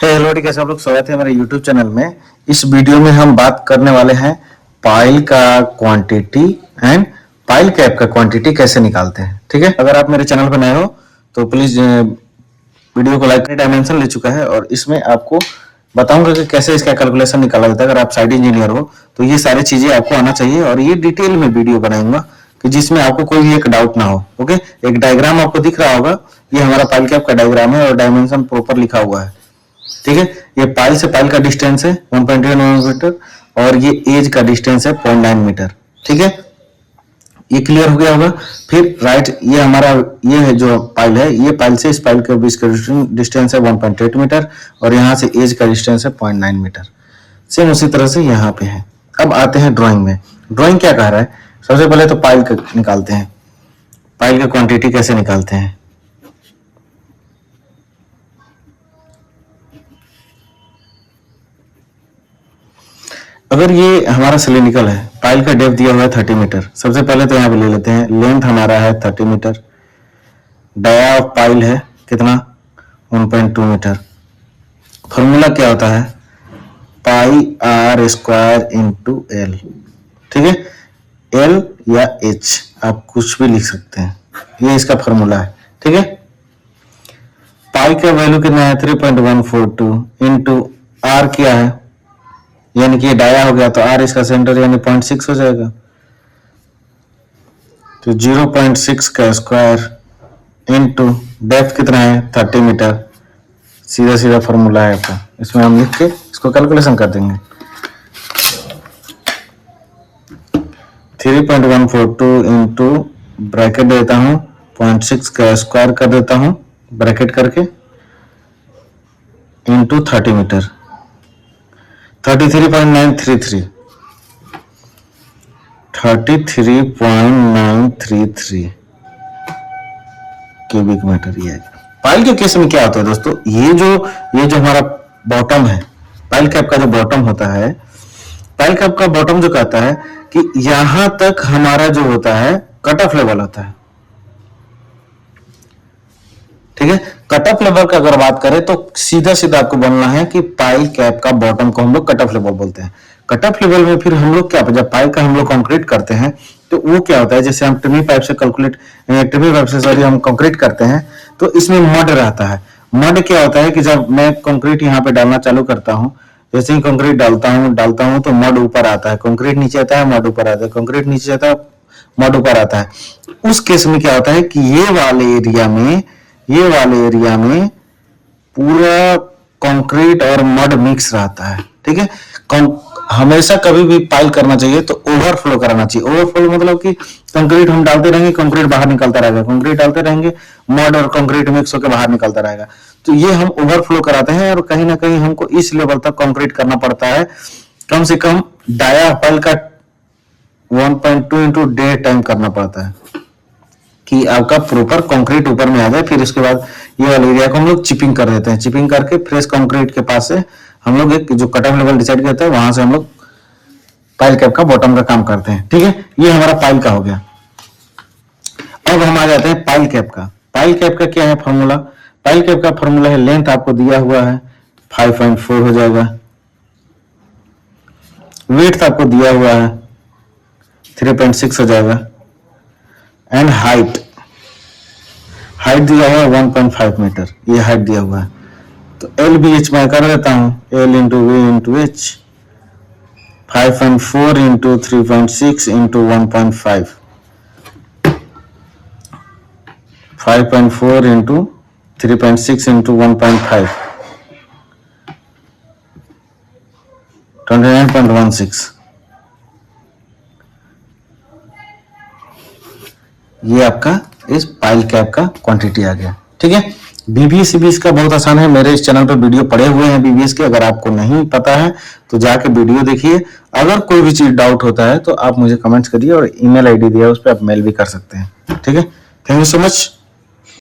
Hello, कैसे आप लोग। स्वागत है हमारे YouTube चैनल में। इस वीडियो में हम बात करने वाले हैं पाइल का क्वांटिटी एंड पाइल कैप का क्वांटिटी कैसे निकालते हैं। ठीक है, अगर आप मेरे चैनल पर नए हो तो प्लीज वीडियो को लाइक। डायमेंशन ले चुका है और इसमें आपको बताऊंगा कि कैसे इसका कैलकुलेशन निकाला जाता है। अगर आप साइड इंजीनियर हो तो ये सारी चीजें आपको आना चाहिए और ये डिटेल में वीडियो बनाऊंगा कि जिसमें आपको कोई भी एक डाउट ना हो। ओके, एक डायग्राम आपको दिख रहा होगा, ये हमारा पाइल कैप का डायग्राम है और डायमेंशन प्रॉपर लिखा हुआ है। ठीक है, ये पाइल से पाइल का डिस्टेंस है 1.1 मीटर और ये एज का डिस्टेंस है 0.9 मीटर। ठीक है, ये क्लियर हो गया होगा। फिर राइट, ये हमारा ये है जो पाइल है, ये पाइल से इस पाइल के बीच का डिस्टेंस है 1.8 मीटर और यहाँ से एज का डिस्टेंस है 0.9 मीटर। सेम उसी तरह से यहाँ पे है। अब आते हैं ड्राइंग में। ड्राइंग क्या कह रहा है, सबसे पहले तो पाइल का निकालते हैं। पाइल का क्वांटिटी कैसे निकालते हैं। अगर ये हमारा सिलिंड्रिकल है, पाइल का डेप्थ दिया हुआ है 30 मीटर। सबसे पहले तो यहाँ पे ले लेते हैं, लेंथ हमारा है 30 मीटर, डाया ऑफ पाइल है कितना 1.2 मीटर। फॉर्मूला क्या होता है, पाई आर स्क्वायर इंटू एल। ठीक है, एल या एच आप कुछ भी लिख सकते हैं, ये इसका फॉर्मूला है। ठीक है, पाई का वैल्यू कितना है 3.142 इंटू आर क्या है, यानी कि ये डाया हो गया तो आर इसका सेंटर यानी 0.6 हो जाएगा। तो 0.6 का स्क्वायर इंटू डेप्थ कितना है 30 मीटर। सीधा सीधा फॉर्मूला है आपका, इसमें हम लिख के इसको कैलकुलेशन कर देंगे। 3.142 इंटू ब्रैकेट देता हूँ 0.6 का स्क्वायर कर देता हूँ ब्रैकेट करके इंटू 30 मीटर 33.933 क्यूबिक मीटर। ये पाइल के केस में क्या होता है दोस्तों, ये जो हमारा बॉटम है, पाइल कैप का जो बॉटम होता है, पाइल कैप का बॉटम जो कहता है कि यहां तक हमारा जो होता है कट ऑफ लेवल होता है। ठीक है, कट ऑफ लेवल का अगर बात करें तो सीधा सीधा आपको बोलना है कि पाइल कैप का बॉटम को हम लोग कट ऑफ लेवल बोलते हैं। कट ऑफ लेवल में फिर हम लोग क्या, जब पाइल का हम लोग कंक्रीट करते हैं तो वो क्या होता है, जैसे हम टिमी पाइप से हम कंक्रीट करते हैं तो इसमें मड रहता है। मड क्या होता है कि जब मैं कंक्रीट यहाँ पे डालना चालू करता हूँ, जैसे ही कंक्रीट डालता हूँ तो मड ऊपर आता है, कंक्रीट नीचे आता है, मड ऊपर आता है, कंक्रीट नीचे आता है, मड ऊपर आता है। उस केस में क्या होता है कि ये वाले एरिया में पूरा कंक्रीट और मड मिक्स रहता है। ठीक है, हमेशा कभी भी पाइल करना चाहिए तो ओवरफ्लो कराना चाहिए। ओवरफ्लो मतलब कि कंक्रीट हम डालते रहेंगे, कंक्रीट बाहर निकलता रहेगा, कंक्रीट डालते रहेंगे, मड और कंक्रीट मिक्स होकर बाहर निकलता रहेगा। तो ये हम ओवरफ्लो कराते हैं और कहीं ना कहीं हमको इस लेवल तक कंक्रीट करना पड़ता है। कम से कम डाया पाइल का 1.2 इंटू 1.5 टाइम करना पड़ता है कि आपका प्रॉपर कंक्रीट ऊपर में आ जाए। फिर उसके बाद ये वाले एरिया को हम लोग चिपिंग कर देते हैं। चिपिंग करके फ्रेश कंक्रीट के पास से हम लोग एक जो कट ऑफ लेवल डिसाइड करते हैं वहां से हम लोग पाइल कैप का बॉटम का काम करते हैं। ठीक है, ये हमारा पाइल का हो गया। अब हम आ जाते हैं पाइल कैप का। पाइल कैप का क्या है फॉर्मूला, पाइल कैप का फॉर्मूला है, लेंथ आपको दिया हुआ है 5.4 हो जाएगा, विड्थ आपको दिया हुआ है 3.6 हो जाएगा एंड हाइट दिया हुआ है 1.5 मीटर, ये हाइट दिया हुआ है। तो एल बी एच मैं कर देता हूं, L into V into H 5.4 into 3.6 into 1.5 5.4 into 3.6 into 1.5 29.16। ये आपका इस पाइल कैप का क्वांटिटी आ गया। ठीक है, बीबीएस सीबीएस का बहुत आसान है, मेरे इस चैनल पर वीडियो पड़े हुए हैं बीबीएस के। अगर आपको नहीं पता है तो जाके वीडियो देखिए। अगर कोई भी चीज डाउट होता है तो आप मुझे कमेंट्स करिए और ईमेल आईडी दिया है उस पर आप मेल भी कर सकते हैं। ठीक है, थैंक यू सो मच।